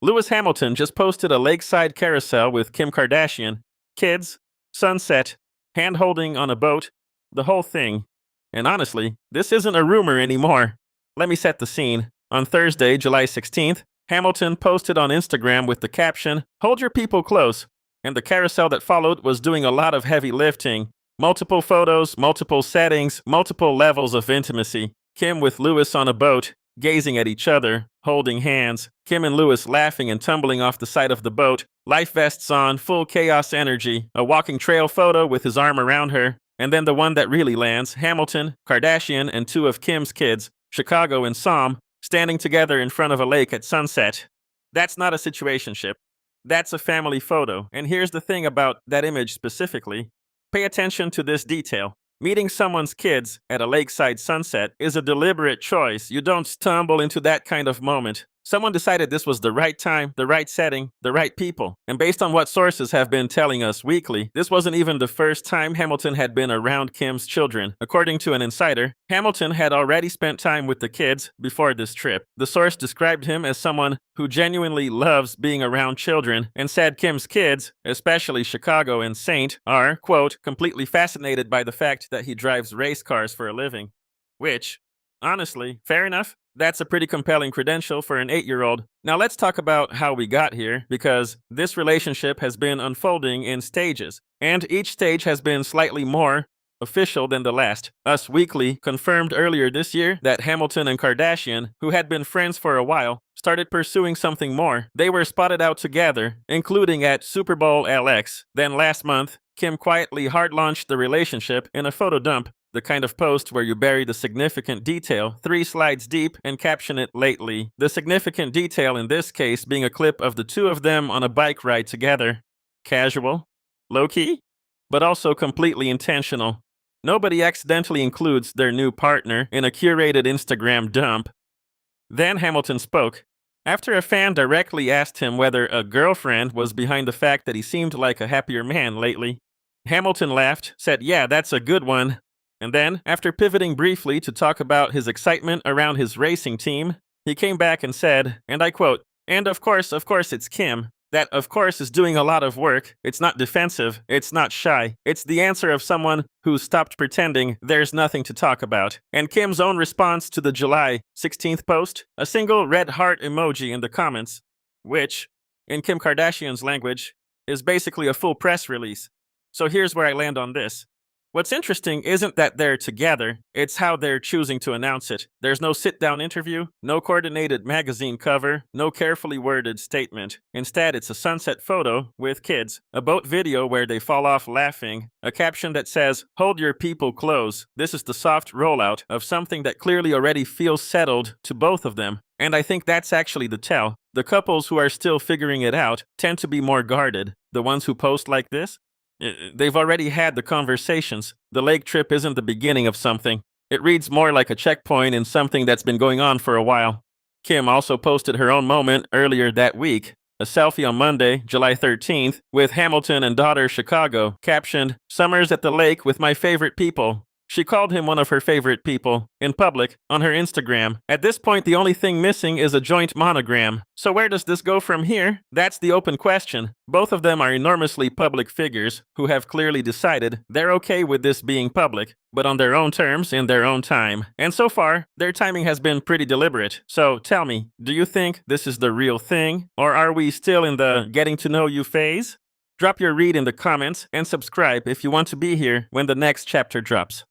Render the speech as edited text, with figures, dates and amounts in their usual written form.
Lewis Hamilton just posted a lakeside carousel with Kim Kardashian, kids, sunset, hand-holding on a boat, the whole thing. And honestly, this isn't a rumor anymore. Let me set the scene. On Thursday, July 16th, Hamilton posted on Instagram with the caption, "Hold your people close," and the carousel that followed was doing a lot of heavy lifting. Multiple photos, multiple settings, multiple levels of intimacy. Kim with Lewis on a boat, gazing at each other, holding hands. Kim and Lewis laughing and tumbling off the side of the boat, life vests on, full chaos energy. A walking trail photo with his arm around her. And then the one that really lands, Hamilton, Kardashian, and two of Kim's kids, Chicago and Sam, standing together in front of a lake at sunset. That's not a situationship. That's a family photo. And here's the thing about that image specifically. Pay attention to this detail. Meeting someone's kids at a lakeside sunset is a deliberate choice. You don't stumble into that kind of moment. Someone decided this was the right time, the right setting, the right people. And based on what sources have been telling us weekly, this wasn't even the first time Hamilton had been around Kim's children. According to an insider, Hamilton had already spent time with the kids before this trip. The source described him as someone who genuinely loves being around children and said Kim's kids, especially Chicago and Saint, are, quote, completely fascinated by the fact that he drives race cars for a living. Which, honestly, fair enough. That's a pretty compelling credential for an 8-year-old. Now let's talk about how we got here, because this relationship has been unfolding in stages, and each stage has been slightly more official than the last. Us Weekly confirmed earlier this year that Hamilton and Kardashian, who had been friends for a while, started pursuing something more. They were spotted out together, including at Super Bowl LX. Then last month, Kim quietly hard-launched the relationship in a photo dump, the kind of post where you bury the significant detail 3 slides deep and caption it lately. The significant detail in this case being a clip of the two of them on a bike ride together. Casual, low-key, but also completely intentional. Nobody accidentally includes their new partner in a curated Instagram dump. Then Hamilton spoke. After a fan directly asked him whether a girlfriend was behind the fact that he seemed like a happier man lately, Hamilton laughed, said, "Yeah, that's a good one." And then, after pivoting briefly to talk about his excitement around his racing team, he came back and said, and I quote, "And of course, it's Kim. That, of course, is doing a lot of work. It's not defensive. It's not shy. It's the answer of someone who stopped pretending there's nothing to talk about." And Kim's own response to the July 16th post, a single red heart emoji in the comments, which, in Kim Kardashian's language, is basically a full press release. So here's where I land on this. What's interesting isn't that they're together, it's how they're choosing to announce it. There's no sit-down interview, no coordinated magazine cover, no carefully worded statement. Instead, it's a sunset photo with kids, a boat video where they fall off laughing, a caption that says, "Hold your people close." This is the soft rollout of something that clearly already feels settled to both of them. And I think that's actually the tell. The couples who are still figuring it out tend to be more guarded. The ones who post like this, they've already had the conversations. The lake trip isn't the beginning of something. It reads more like a checkpoint in something that's been going on for a while. Kim also posted her own moment earlier that week, a selfie on Monday, July 13th, with Hamilton and daughter Chicago, captioned, "Summers at the lake with my favorite people." She called him one of her favorite people, in public, on her Instagram. At this point, the only thing missing is a joint monogram. So where does this go from here? That's the open question. Both of them are enormously public figures who have clearly decided they're okay with this being public, but on their own terms, in their own time. And so far, their timing has been pretty deliberate. So tell me, do you think this is the real thing? Or are we still in the getting to know you phase? Drop your read in the comments and subscribe if you want to be here when the next chapter drops.